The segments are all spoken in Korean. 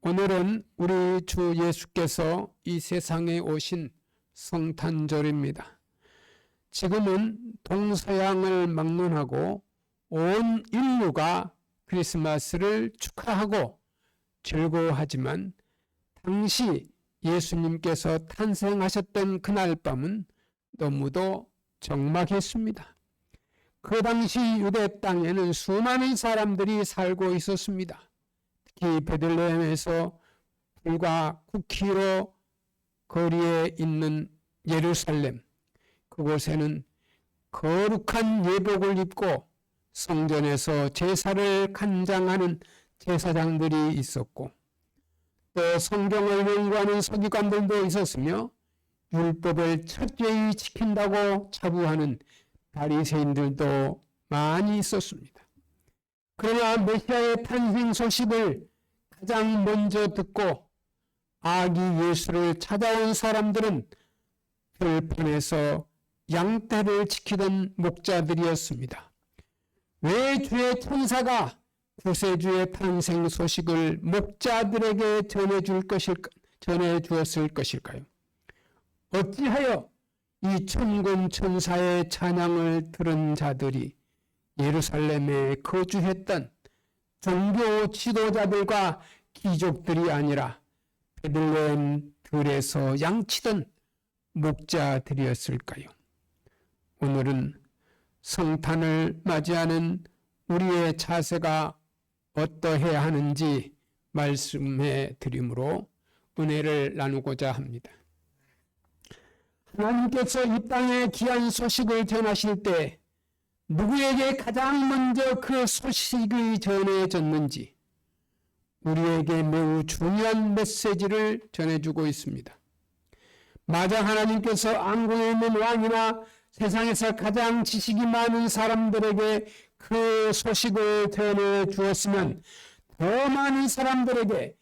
오늘은 우리 주 예수께서 이 세상에 오신 성탄절입니다. 지금은 동서양을 막론하고 온 인류가 크리스마스를 축하하고 즐거워하지만 당시 예수님께서 탄생하셨던 그날 밤은 너무도 적막했습니다. 그 당시 유대 땅에는 수많은 사람들이 살고 있었습니다. 특히 베들레헴에서 불과 9km 거리에 있는 예루살렘, 그곳에는 거룩한 예복을 입고 성전에서 제사를 간장하는 제사장들이 있었고, 또 성경을 연구하는 서기관들도 있었으며 율법을 철저히 지킨다고 자부하는 바리새인들도 많이 있었습니다. 그러나 메시아의 탄생 소식을 가장 먼저 듣고 아기 예수를 찾아온 사람들은 들판에서 양떼를 지키던 목자들이었습니다. 왜 주의 천사가 구세주의 탄생 소식을 목자들에게 전해주었을 것일까요? 어찌하여 이 천군 천사의 찬양을 들은 자들이 예루살렘에 거주했던 종교 지도자들과 귀족들이 아니라 베들레헴 들에서 양치던 목자들이었을까요? 오늘은 성탄을 맞이하는 우리의 자세가 어떠해야 하는지 말씀해 드림으로 은혜를 나누고자 합니다. 하나님께서 이 땅에 귀한 소식을 전하실 때 누구에게 가장 먼저 그 소식이 전해졌는지 우리에게 매우 중요한 메시지를 전해주고 있습니다. 마저 하나님께서 안궁에 있는 왕이나 세상에서 가장 지식이 많은 사람들에게 그 소식을 전해주었으면 더 많은 사람들에게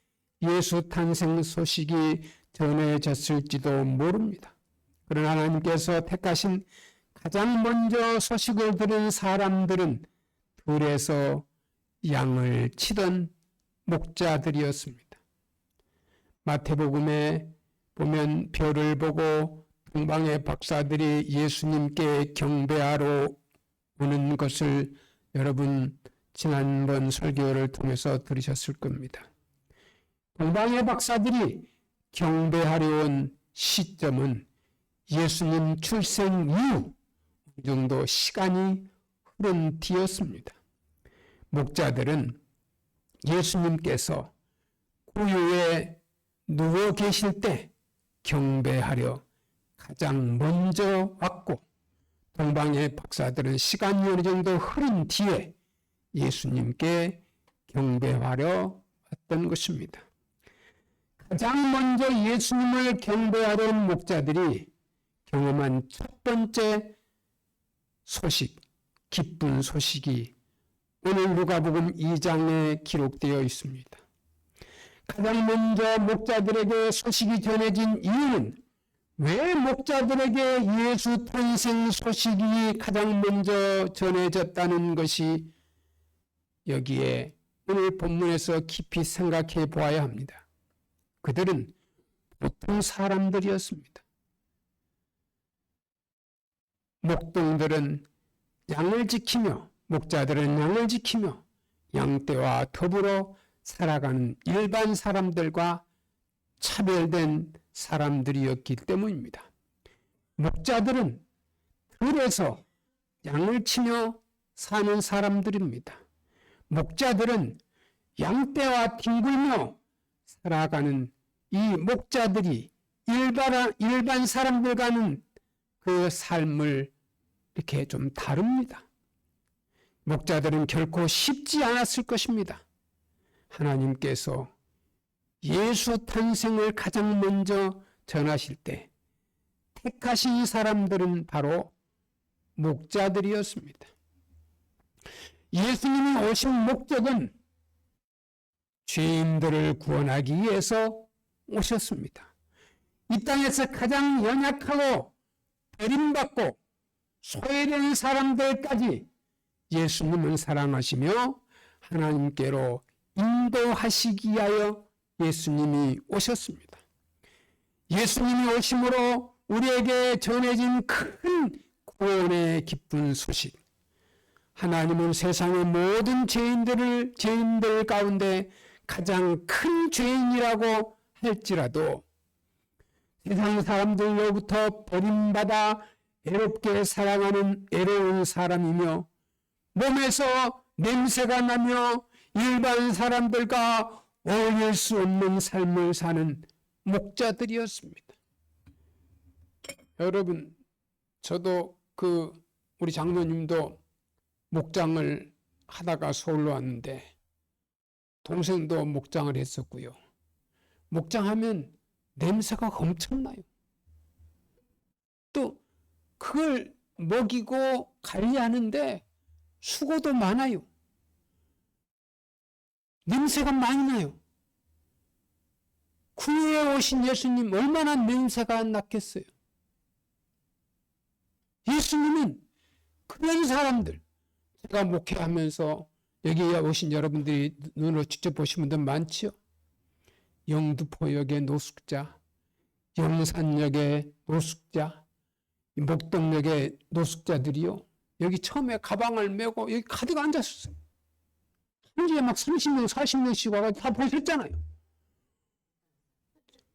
예수 탄생 소식이 전해졌을지도 모릅니다. 그러나 하나님께서 택하신 가장 먼저 소식을 들은 사람들은 들에서 양을 치던 목자들이었습니다. 마태복음에 보면 별을 보고 동방의 박사들이 예수님께 경배하러 오는 것을 여러분 지난번 설교를 통해서 들으셨을 겁니다. 동방의 박사들이 경배하러 온 시점은 예수님 출생 이후 이 정도 시간이 흐른 뒤였습니다. 목자들은 예수님께서 구유에 누워 계실 때 경배하려 가장 먼저 왔고, 동방의 박사들은 시간이 어느 정도 흐른 뒤에 예수님께 경배하러 왔던 것입니다. 가장 먼저 예수님을 경배하러 온 목자들이 경험한 첫 번째 소식, 기쁜 소식이 오늘 누가복음 2장에 기록되어 있습니다. 가장 먼저 목자들에게 소식이 전해진 이유는 왜 목자들에게 예수 탄생 소식이 가장 먼저 전해졌다는 것이 여기에 오늘 본문에서 깊이 생각해 보아야 합니다. 그들은 보통 사람들이었습니다. 목동들은 양을 지키며, 목자들은 양을 지키며 양떼와 더불어 살아가는 일반 사람들과 차별된 사람들이었기 때문입니다. 목자들은 들에서 양을 치며 사는 사람들입니다. 목자들은 양떼와 뒹굴며 살아가는 이 목자들이 일반 사람들과는 그 삶을 이렇게 좀 다릅니다. 목자들은 결코 쉽지 않았을 것입니다. 하나님께서 예수 탄생을 가장 먼저 전하실 때 택하신 사람들은 바로 목자들이었습니다. 예수님이 오신 목적은 죄인들을 구원하기 위해서 오셨습니다. 이 땅에서 가장 연약하고 버림받고 소외된 사람들까지 예수님은 사랑하시며 하나님께로 인도하시기 위하여 예수님이 오셨습니다. 예수님이 오심으로 우리에게 전해진 큰 구원의 기쁜 소식. 하나님은 세상의 모든 죄인들 가운데 가장 큰 죄인이라고 할지라도 세상 사람들로부터 버림받아 애롭게 살아가는 애로운 사람이며 몸에서 냄새가 나며 일반 사람들과 어울릴 수 없는 삶을 사는 목자들이었습니다. 여러분, 저도 우리 장로님도 목장을 하다가 서울로 왔는데 동생도 목장을 했었고요. 목장하면 냄새가 엄청나요. 또 그걸 먹이고 관리하는데 수고도 많아요. 냄새가 많이 나요. 구유에 오신 예수님 얼마나 냄새가 안 났겠어요. 예수님은 그런 사람들, 제가 목회하면서 여기 오신 여러분들이 눈으로 직접 보신 분들 많지요. 영두포역의 노숙자, 영산역의 노숙자, 목동역의 노숙자들이요. 여기 처음에 가방을 메고 여기 가득 앉았었어요. 한 주에 막 30명, 40명씩 와가지고 다 보셨잖아요.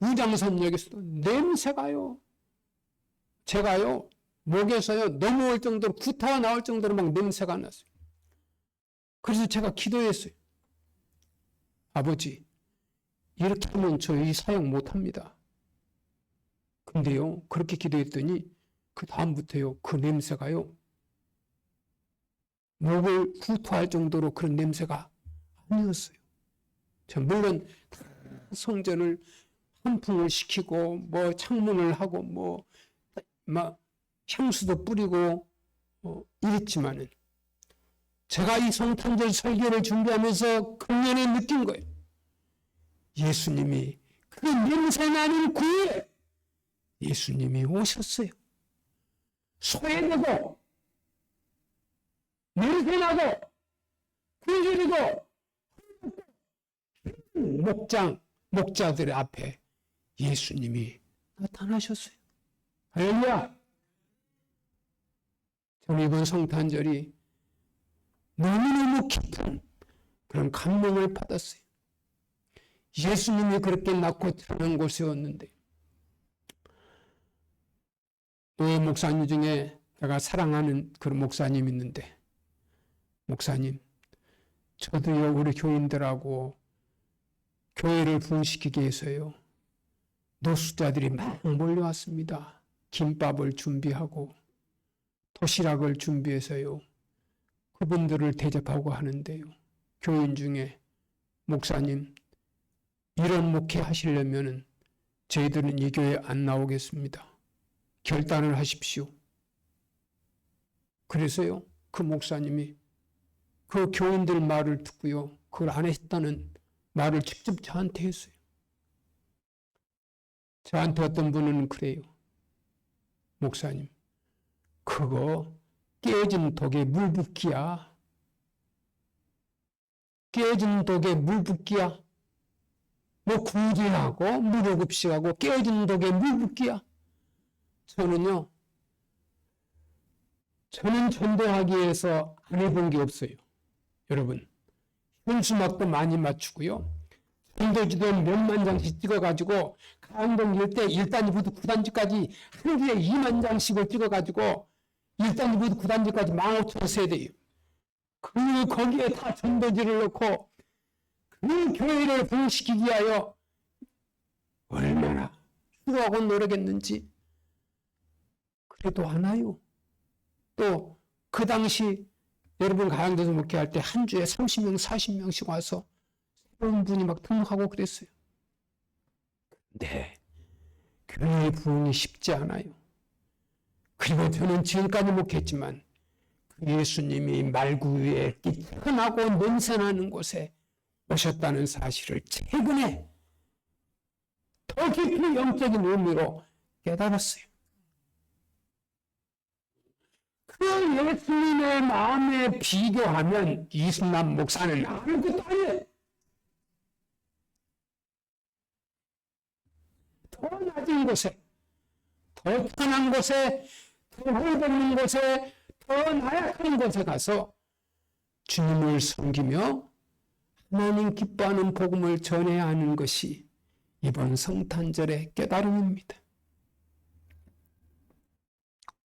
우장산역에서도 냄새가요. 제가요, 목에서요, 넘어올 정도로, 구타가 나올 정도로 막 냄새가 났어요. 그래서 제가 기도했어요. 아버지, 이렇게 하면 저희 사역 못합니다. 근데요, 그렇게 기도했더니 그 다음부터요, 그 냄새가요, 목을 구토할 정도로 그런 냄새가 아니었어요. 물론 성전을 환풍을 시키고 뭐 창문을 하고 뭐 막 향수도 뿌리고 이랬지만은 제가 이 성탄절 설교를 준비하면서 금년에 느낀 거예요. 예수님이 그 냄새나는 구유에 예수님이 오셨어요. 소외되고 냄새나고 굶주리고 목자들 앞에 예수님이 나타나셨어요. 할렐루야! 저는 이번 성탄절이 너무너무 깊은 그런 감동을 받았어요. 예수님이 그렇게 낳고 태어난 곳이었는데, 노예 목사님 중에 제가 사랑하는 그런 목사님 있는데, 목사님, 저도요, 우리 교인들하고 교회를 부흥시키기 위해서요, 노숙자들이 막 몰려왔습니다. 김밥을 준비하고 도시락을 준비해서요, 그분들을 대접하고 하는데요, 교인 중에 목사님, 이런 목회 하시려면은 저희들은 이 교회 안 나오겠습니다. 결단을 하십시오. 그래서요, 그 목사님이 그 교인들 말을 듣고요, 그걸 안 했다는 말을 직접 저한테 했어요. 저한테 어떤 분은 그래요. 목사님, 그거 깨진 독에 물 붓기야. 깨진 독에 물 붓기야. 뭐 구제하고 무료급식하고 깨진 독에 물 붓기야. 저는 전도하기 위해서 안 해본 게 없어요. 여러분, 현수막도 많이 맞추고요, 전도지도 몇만 장씩 찍어가지고 강동 일대 1단지부터 9단지까지 한 주에 2만 장씩을 찍어가지고 1단지부터 9단지까지 15,000 세대예요. 거기에 다 전도지를 넣고 그 교회를 부흥시키기 위하여 얼마나 수고하고 노력했는지. 그래도 안 와요. 또 그 당시 여러분 가양대에서 목회할 때 한 주에 30명, 40명씩 와서 새로운 분이 막 등록하고 그랬어요. 네, 교회의 부흥이 쉽지 않아요. 그리고 저는 지금까지 목회했지만 예수님이 말구 위에 흔하고 냄새나는 곳에 오셨다는 사실을 최근에 더 깊이 영적인 의미로 깨달았어요. 그 예수님의 마음에 비교하면 이승남 목사는 아무것도 아니에요. 더 낮은 곳에, 더 편한 곳에, 더 홀벗는 곳에, 더 나약한 곳에 가서 주님을 섬기며 하나님 기뻐하는 복음을 전해야 하는 것이 이번 성탄절의 깨달음입니다.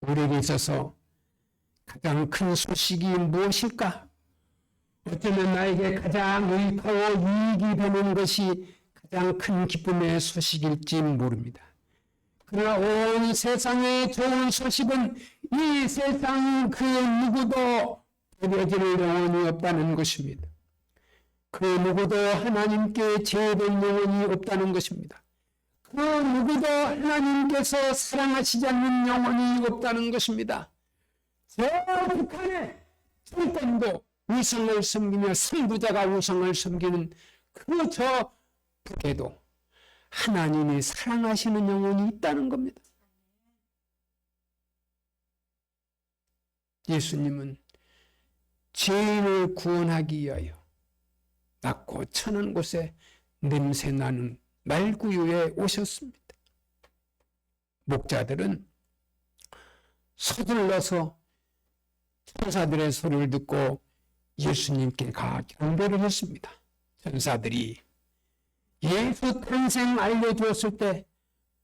우리에게 있어서 가장 큰 소식이 무엇일까? 어쩌면 나에게 가장 의미하고 이익이 되는 것이 가장 큰 기쁨의 소식일지 모릅니다. 그러나 온 세상의 좋은 소식은 이 세상 그 누구도 버려질 영혼이 없다는 것입니다. 그 누구도 하나님께 제외될 영혼이 없다는 것입니다. 그 누구도 하나님께서 사랑하시지 않는 영혼이 없다는 것입니다. 저 북한에 정권도 우상을 섬기며 선구자가 우상을 섬기는 그 저 북에도 하나님이 사랑하시는 영혼이 있다는 겁니다. 예수님은 죄인을 구원하기 위하여 낮고 천한 곳에 냄새나는 말구유에 오셨습니다. 목자들은 서둘러서 천사들의 소리를 듣고 예수님께 가 경배를 했습니다. 천사들이 예수 탄생 알려주었을 때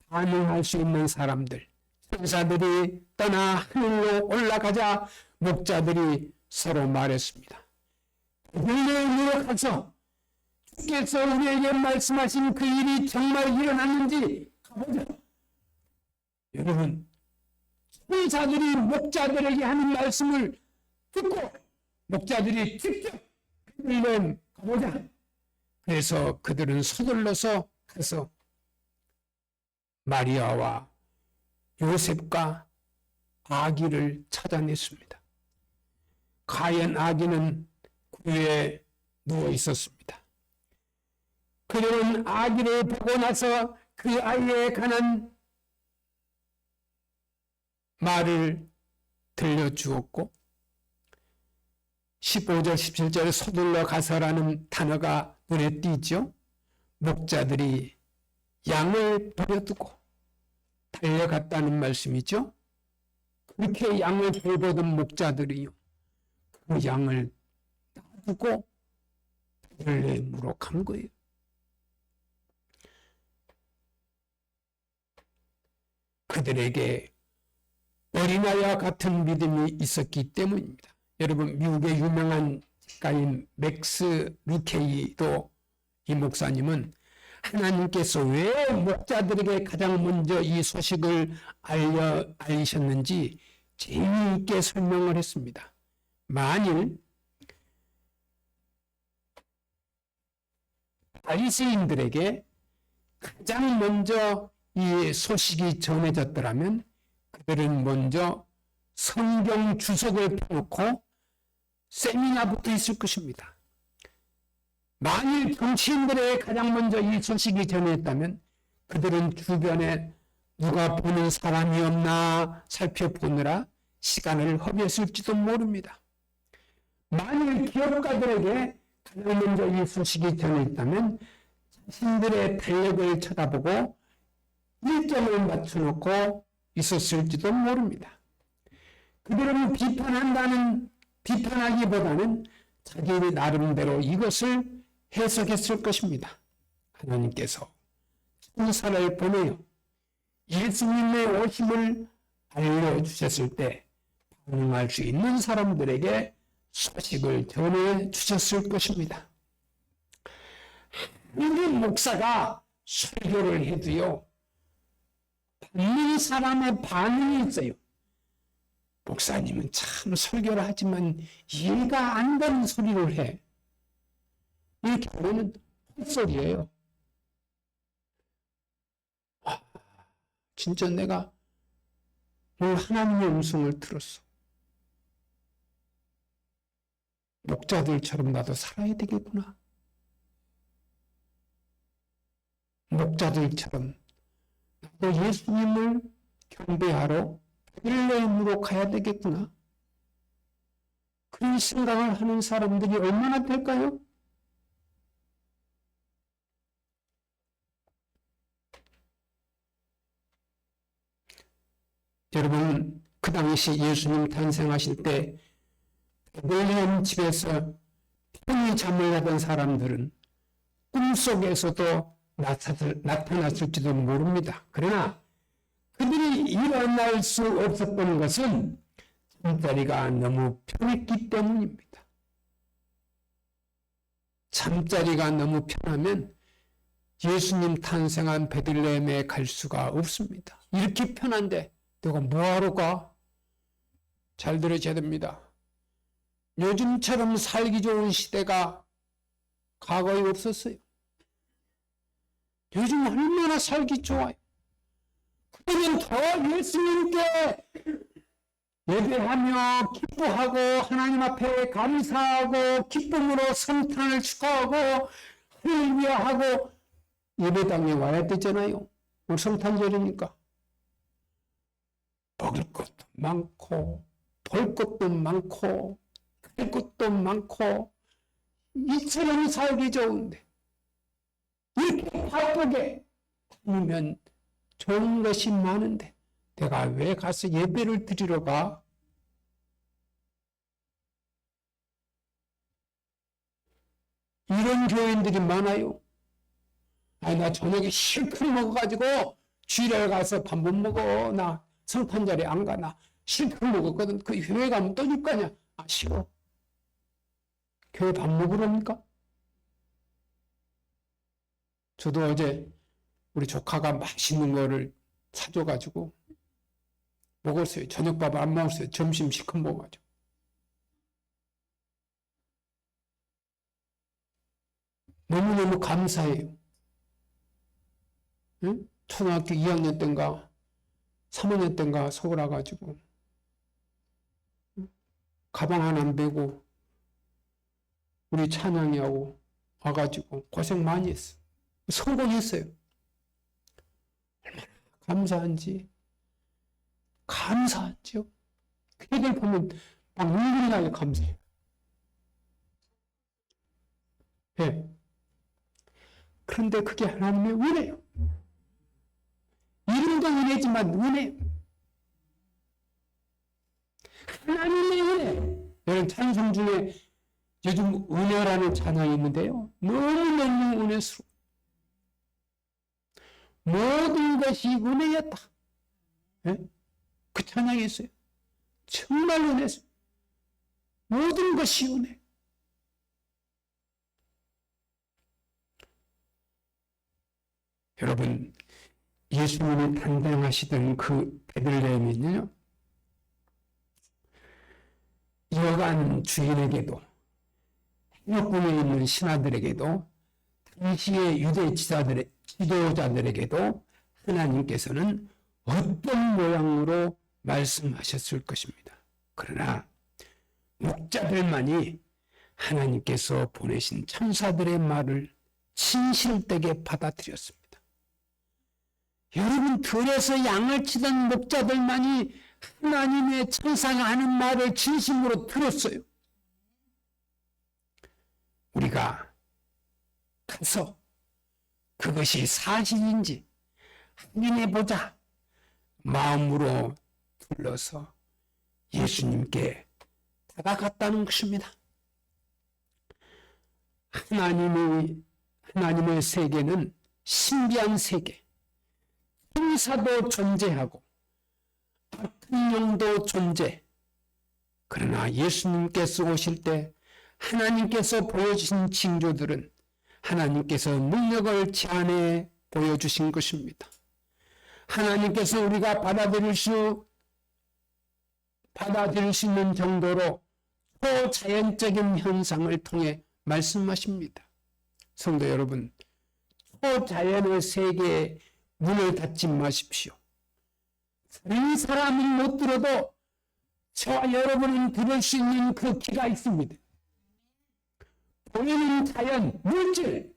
반응할 수 있는 사람들, 천사들이 떠나 하늘로 올라가자 목자들이 서로 말했습니다. 베들레헴으로 가서 주께서 우리에게 말씀하신 그 일이 정말 일어났는지 가보자. 여러분, 천사들이 목자들에게 하는 말씀을 듣고 목자들이 직접 베들레헴 가보자. 그래서 그들은 서둘러서 가서 마리아와 요셉과 아기를 찾아냈습니다. 과연 아기는 구유에 누워 있었습니다. 그들은 아기를 보고 나서 그 아이에 관한 말을 들려주었고 15절 17절에 서둘러 가서라는 단어가 눈에 띄죠. 목자들이 양을 버려두고 달려갔다는 말씀이죠. 그렇게 양을 돌보던 목자들이요, 그 양을 놔두고 베들레헴으로 간 거예요. 그들에게 어린아이와 같은 믿음이 있었기 때문입니다. 여러분, 미국의 유명한 작가인 맥스 루케이도 이 목사님은 하나님께서 왜 목자들에게 가장 먼저 이 소식을 알리셨는지 재미있게 설명을 했습니다. 만일 바리새인들에게 가장 먼저 이 소식이 전해졌더라면 그들은 먼저 성경 주석을 펴놓고 세미나부터 있을 것입니다. 만일 정치인들에게 가장 먼저 이 소식이 전해졌다면 그들은 주변에 누가 보는 사람이 없나 살펴보느라 시간을 허비했을지도 모릅니다. 만일 기업가들에게 가장 먼저 이 소식이 전해졌다면 자신들의 달력을 쳐다보고 일정을 맞춰놓고 있었을지도 모릅니다. 그들은 비판하기보다는 자기 나름대로 이것을 해석했을 것입니다. 하나님께서 천사를 보내어 예수님의 오심을 알려주셨을 때 반응할 수 있는 사람들에게 소식을 전해주셨을 것입니다. 우리 목사가 설교를 해도요, 듣는 사람의 반응이 있어요. 목사님은 참 설교를 하지만 이해가 안 가는 소리를 해. 이렇게 하면 헛소리예요. 진짜 내가 오늘 하나님의 음성을 들었어. 목자들처럼 나도 살아야 되겠구나. 목자들처럼 나도 예수님을 경배하러 베들레헴으로 가야 되겠구나. 그런 생각을 하는 사람들이 얼마나 될까요? 그 당시 예수님 탄생하실 때 베들레헴 집에서 편히 잠을 자던 사람들은 꿈속에서도 나타났을지도 모릅니다. 그러나 그들이 일어날 수 없었던 것은 잠자리가 너무 편했기 때문입니다. 잠자리가 너무 편하면 예수님 탄생한 베들레헴에 갈 수가 없습니다. 이렇게 편한데 내가 뭐하러 가? 잘 들으셔야 됩니다. 요즘처럼 살기 좋은 시대가 과거에 없었어요. 요즘 얼마나 살기 좋아요. 그러면 더 예수님께 예배하며 기뻐하고 하나님 앞에 감사하고 기쁨으로 성탄을 축하하고 할렐루야하고 예배당에 와야 되잖아요. 오늘 성탄절이니까. 먹을 것도 많고 볼 것도 많고 갈 것도 많고 이처럼 살기 좋은데 이렇게 바쁘게 다니면 좋은 것이 많은데 내가 왜 가서 예배를 드리러 가? 이런 교인들이 많아요. 나 저녁에 실컷 먹어가지고 주일에 가서 밥 못 먹어. 나 성탄절에 안 가. 나 실컷 먹었거든. 그 교회 가면 또 줄 거 아니야. 싫어. 교회 밥 먹으랍니까? 저도 어제 우리 조카가 맛있는 거를 사줘가지고 먹었어요. 저녁밥 안 먹었어요. 점심 시컷 먹어가지고. 너무너무 감사해요. 응? 초등학교 2학년 때인가 3학년 때인가 서울 와가지고 가방 하나 안 메고 우리 찬양이하고 와가지고 고생 많이 했어. 성공했어요. 얼마나 감사한지요. 걔들 보면 막 눈물이 나게 감사해요. 네. 그런데 그게 하나님의 은혜예요. 이름도 은혜지만 은혜. 하나님의 은혜. 여러분 찬송 중에 요즘 은혜라는 찬양이 있는데요. 너무너무 은혜스러워. 모든 것이 은혜였다. 네? 그 찬양이 있어요. 정말 은혜였어요. 모든 것이 은혜. 여러분 예수님이 탄생하시던 그 베들레헴은요, 여간 주인에게도 해역군에 있는 신하들에게도 당시의 유대 지도자들에게도 하나님께서는 어떤 모양으로 말씀하셨을 것입니다. 그러나 목자들만이 하나님께서 보내신 천사들의 말을 진실되게 받아들였습니다. 여러분, 들에서 양을 치던 목자들만이 하나님의 천사가 하는 말을 진심으로 들었어요. 우리가 가서 그것이 사실인지 확인해보자 마음으로 둘러서 예수님께 다가갔다는 것입니다. 하나님의 세계는 신비한 세계, 천사도 존재하고 악한 영도 존재. 그러나 예수님께서 오실 때 하나님께서 보여주신 징조들은 하나님께서 능력을 제안해 보여주신 것입니다. 하나님께서 우리가 받아들일 수 있는 정도로 초자연적인 현상을 통해 말씀하십니다. 성도 여러분, 초자연의 세계에 문을 닫지 마십시오. 다른 사람은 못 들어도 저와 여러분은 들을 수 있는 그 귀가 있습니다. 보이는 자연, 물질,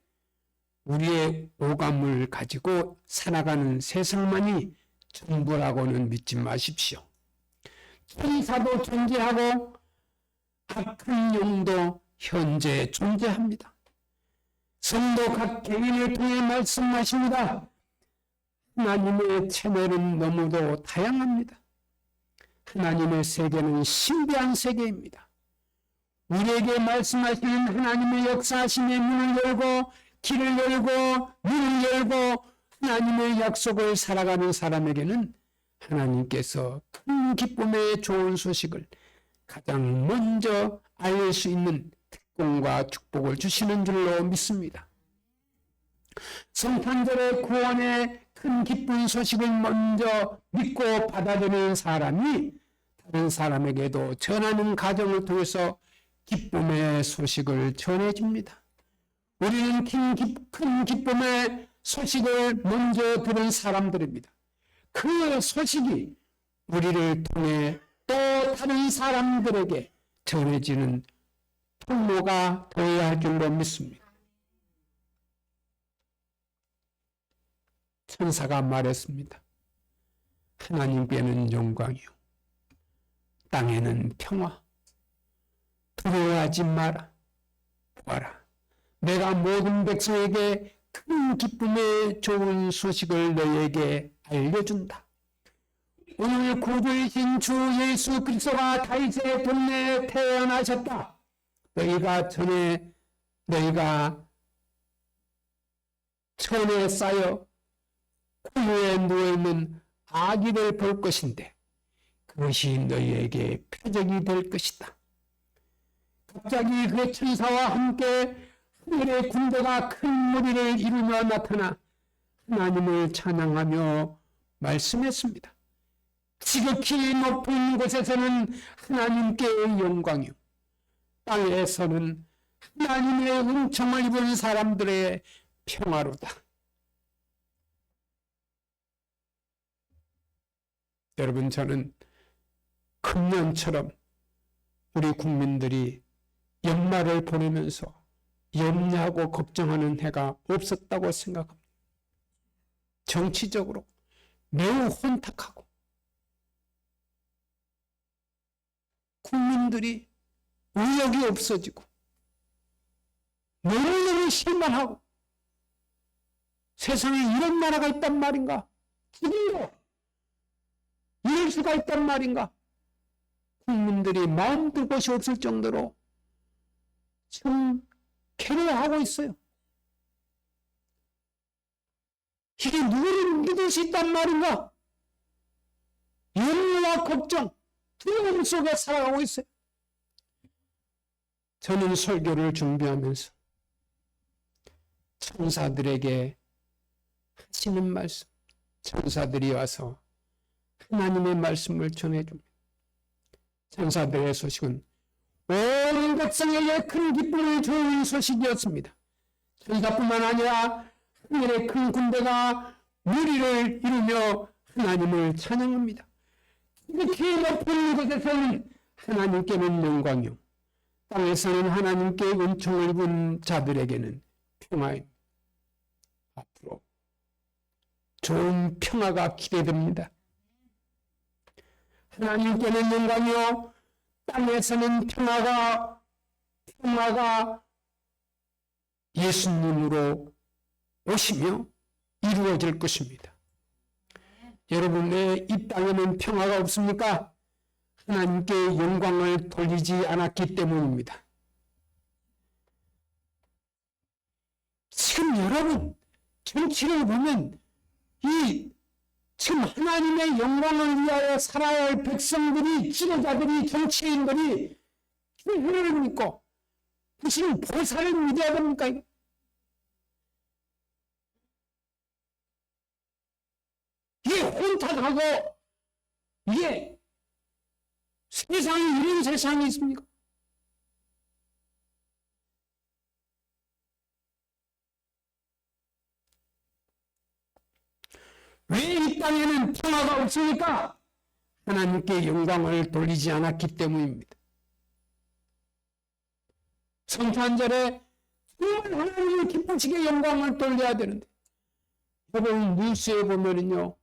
우리의 오감을 가지고 살아가는 세상만이 전부라고는 믿지 마십시오. 천사도 존재하고 악한 영도 현재 존재합니다. 성도 각 개인을 통해 말씀하십니다. 하나님의 채널은 너무도 다양합니다. 하나님의 세계는 신비한 세계입니다. 우리에게 말씀하시는 하나님의 역사하심의 문을 열고 길을 열고 문을 열고 하나님의 약속을 살아가는 사람에게는 하나님께서 큰 기쁨의 좋은 소식을 가장 먼저 알릴 수 있는 특권과 축복을 주시는 줄로 믿습니다. 성탄절의 구원의 큰 기쁜 소식을 먼저 믿고 받아들이는 사람이 다른 사람에게도 전하는 과정을 통해서 기쁨의 소식을 전해줍니다. 우리는 큰 기쁨의 소식을 먼저 들은 사람들입니다. 그 소식이 우리를 통해 또 다른 사람들에게 전해지는 통로가 되어야 할 줄로 믿습니다. 천사가 말했습니다. 하나님께는 영광이요 땅에는 평화. 두려워하지 마라. 보아라. 내가 모든 백성에게 큰 기쁨의 좋은 소식을 너희에게 알려준다. 오늘 구주이신 주 예수 그리스도가 다윗의 동네에 태어나셨다. 너희가 천에 쌓여 구유에 누워있는 아기를 볼 것인데 그것이 너희에게 표적이 될 것이다. 갑자기 그 천사와 함께 하늘의 군대가 큰 무리를 이루며 나타나 하나님을 찬양하며 말씀했습니다. 지극히 높은 곳에서는 하나님께 영광이요 땅에서는 하나님의 은총을 입은 사람들의 평화로다. 여러분, 저는 금년처럼 우리 국민들이 연말을 보내면서 염려하고 걱정하는 해가 없었다고 생각합니다. 정치적으로 매우 혼탁하고 국민들이 의욕이 없어지고 너무너무 실망하고 세상에 이런 나라가 있단 말인가? 지금도 이럴 수가 있단 말인가? 국민들이 마음 둘 곳이 없을 정도로 지금 괴로워하고 있어요. 이게 누구를 믿을 수 있단 말인가? 염려와 걱정, 두려움 속에 살아가고 있어요. 저는 설교를 준비하면서 천사들에게 하시는 말씀, 천사들이 와서 하나님의 말씀을 전해줍니다. 천사들의 소식은 온 백성에게 큰 기쁨을 주는 소식이었습니다. 천사뿐만 아니라 하늘의 큰 군대가 무리를 이루며 하나님을 찬양합니다. 이렇게 높은 곳에서는 하나님께는 영광이요 땅에서는 하나님께 은총을 입은 자들에게는 평화입니다. 앞으로 좋은 평화가 기대됩니다. 하나님께는 영광이요 땅에서는 평화가 예수님으로 오시며 이루어질 것입니다. 여러분, 왜 이 땅에는 평화가 없습니까? 하나님께 영광을 돌리지 않았기 때문입니다. 지금 여러분 정치를 보면 지금 하나님의 영광을 위하여 살아야 할 백성들이, 지도자들이, 정치인들이 주를 믿고 무슨 보살을 믿어야 됩니까? 이게 혼탁하고 이게 세상에 이런 세상이 있습니까? 왜 이 땅에는 평화가 없습니까? 하나님께 영광을 돌리지 않았기 때문입니다. 성탄절에 정말 하나님을 기쁘시게 영광을 돌려야 되는데 여러분 뉴스에 보면은요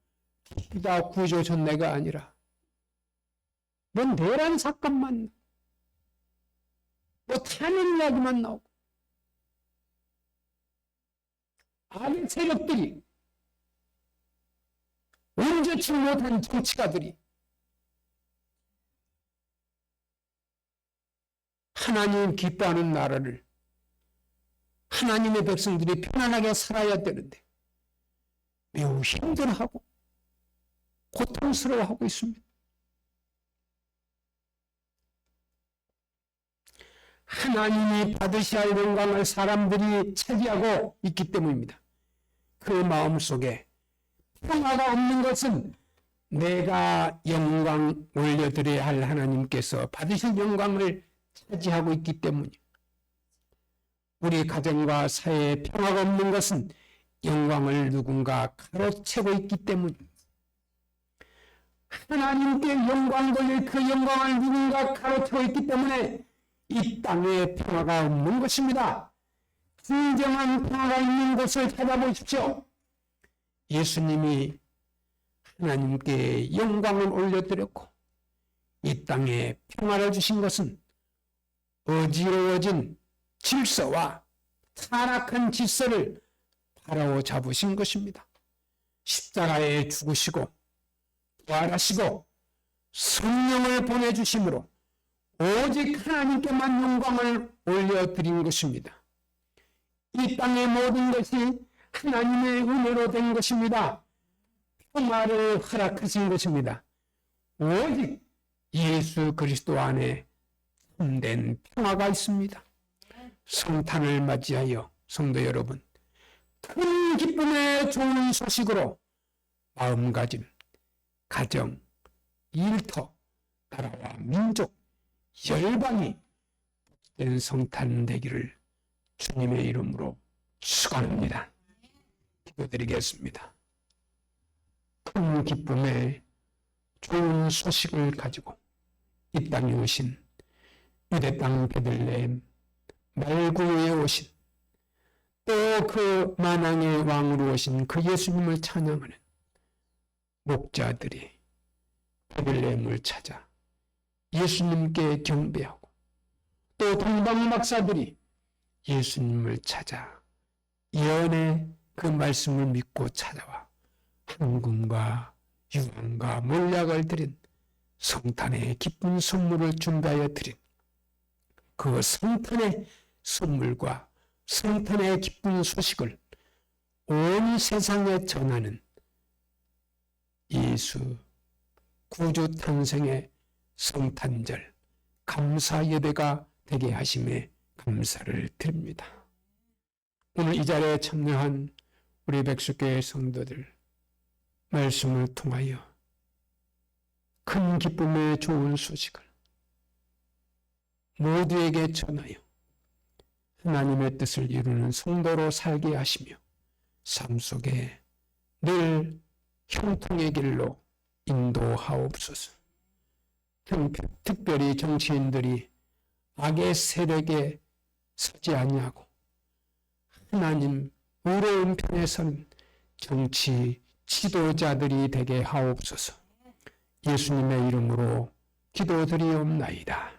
기쁘다 구조 전례가 아니라 뭔 내란 사건만 뭐 탄핵 이야기만 나오고 악의 세력들이 온전치 못한 정치가들이 하나님 기뻐하는 나라를 하나님의 백성들이 편안하게 살아야 되는데 매우 힘들어하고 고통스러워하고 있습니다. 하나님이 받으셔야 할 영광을 사람들이 차지하고 있기 때문입니다. 그 마음속에 평화가 없는 것은 내가 영광 올려드려야 할 하나님께서 받으실 영광을 차지하고 있기 때문이에요. 우리 가정과 사회에 평화가 없는 것은 영광을 누군가 가로채고 있기 때문입니다. 하나님께 영광 돌릴 그 영광을 누군가 가로채고 있기 때문에 이 땅에 평화가 없는 것입니다. 진정한 평화가 있는 곳을 찾아보십시오. 예수님이 하나님께 영광을 올려드렸고 이 땅에 평화를 주신 것은 어지러워진 질서와 타락한 질서를 바로잡으신 것입니다. 십자가에 죽으시고 부활하시고 성령을 보내주심으로 오직 하나님께만 영광을 올려드린 것입니다. 이 땅의 모든 것이 하나님의 은혜로 된 것입니다. 평화를 허락하신 것입니다. 오직 예수 그리스도 안에 참된 평화가 있습니다. 성탄을 맞이하여 성도 여러분, 큰 기쁨의 좋은 소식으로 마음가짐, 가정, 일터, 나라와 민족, 열방이 복된 성탄 되기를 주님의 이름으로 축원합니다. 기도드리겠습니다. 큰 기쁨의 좋은 소식을 가지고 이 땅에 오신 유대 땅 베들레헴 말구유에 오신 또 그 만왕의 왕으로 오신 그 예수님을 찬양하는 목자들이 베들레헴을 찾아 예수님께 경배하고 또 동방 박사들이 예수님을 찾아 예언의 그 말씀을 믿고 찾아와 헌금과 유황과 몰약을 드린 성탄의 기쁜 선물을 준비하여 드린 그 성탄의 선물과 성탄의 기쁜 소식을 온 세상에 전하는 예수 구주 탄생의 성탄절 감사 예배가 되게 하심에 감사를 드립니다. 오늘 이 자리에 참여한 우리 백수교회 성도들 말씀을 통하여 큰 기쁨의 좋은 소식을 모두에게 전하여 하나님의 뜻을 이루는 성도로 살게 하시며 삶 속에 늘 형통의 길로 인도하옵소서. 특별히 정치인들이 악의 세력에 서지 아니하고 하나님 의로운 편에 서는 정치 지도자들이 되게 하옵소서. 예수님의 이름으로 기도드리옵나이다.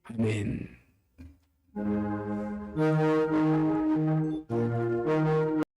아멘.